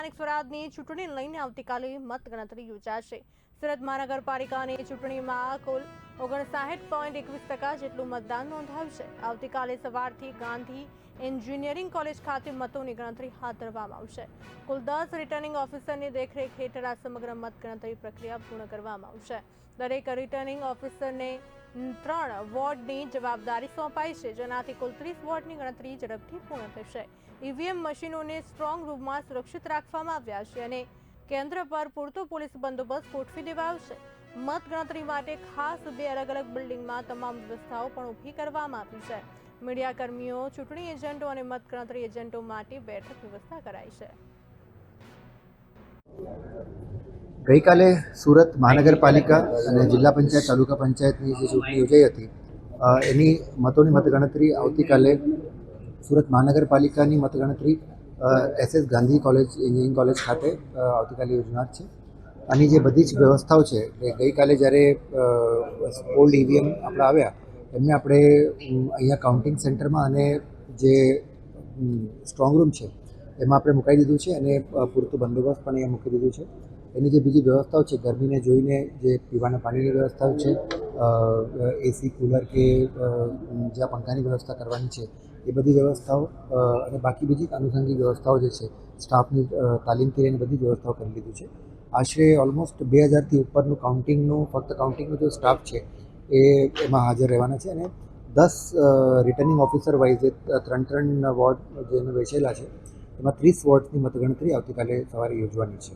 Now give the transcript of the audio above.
સ્થાનિક સ્વરાજની ચૂંટણીને લઈને આવતીકાલે મતગણતરી યોજાશે। સુરત મહાનગરપાલિકાની ચૂંટણીમાં કુલ 59.21% જેટલું મતદાન નોંધાયું છે। આવતીકાલે સવારથી ગાંધી એન્જિનિયરિંગ કોલેજ ખાતે મતોની ગણતરી હાથ ધરવામાં આવશે। કુલ 10 રિટર્નિંગ ઓફિસરની દેખરેખ હેઠળ આ સમગ્ર મતગણતરી પ્રક્રિયા પૂર્ણ કરવામાં આવશે। દરેક રિટર્નિંગ ઓફિસરને 3 વોર્ડની જવાબદારી સોંપાઈ છે, જેનાથી કુલ 30 વોર્ડની ગણતરી ઝડપથી પૂર્ણ થશે। ઈવીએમ મશીનોને સ્ટ્રોંગ રૂમમાં સુરક્ષિત રાખવામાં આવ્યા છે અને કેન્દ્ર પર પૂરતો પોલીસ બંદોબસ્ત ગોઠવી દેવાયો છે। મતગણતરી માટે ખાસ 2 અલગ-અલગ બિલ્ડિંગમાં તમામ વ્યવસ્થાઓ પણ ઊભી કરવામાં આવી છે। મીડિયાકર્મીઓ, ચૂંટણી એજન્ટો અને મતગણતરી એજન્ટો માટે બેઠક વ્યવસ્થા કરાઈ છે। ગઈકાલે સુરત મહાનગરપાલિકા અને જિલ્લા પંચાયત તાલુકા પંચાયતની જે ચૂંટણી યોજાઈ હતી એની મતોની મતગણતરી આવતીકાલે સુરત મહાનગરપાલિકાની મતગણતરી SS Gandhi college engineering college ખાતે આવતીકાલે યોજનાર છે। આની જે બધી જ વ્યવસ્થાઓ છે એટલે ગઈકાલે જ્યારે ઓલ્ડ ઈવીએમ આપણે આવ્યા એમને આપણે અહીંયા કાઉન્ટિંગ સેન્ટરમાં અને જે સ્ટ્રોંગ રૂમ છે એમાં આપણે મુકાઈ દીધું છે અને પૂરતું બંદોબસ્ત પણ અહીંયા મૂકી દીધું છે। એની જે બીજી વ્યવસ્થાઓ છે ગરમીને જોઈને જે પીવાના પાણીની વ્યવસ્થાઓ છે, એસી, કુલર કે જ્યાં પંખાની વ્યવસ્થા કરવાની છે એ બધી વ્યવસ્થાઓ અને બાકી બીજી આનુષંગિક વ્યવસ્થાઓ જે છે સ્ટાફની તાલીમથી લઈને બધી વ્યવસ્થાઓ કરી લીધું છે। આશરે ઓલમોસ્ટ 2000થી ઉપરનું ફક્ત કાઉન્ટિંગનો જે સ્ટાફ છે એમાં હાજર રહેવાના છે અને 10 રિટર્નિંગ ઓફિસર વાઇઝ 3 વોર્ડ જેને વહેંચેલા છે એમાં 30 વોર્ડની મતગણતરી આવતીકાલે સવારે યોજવાની છે।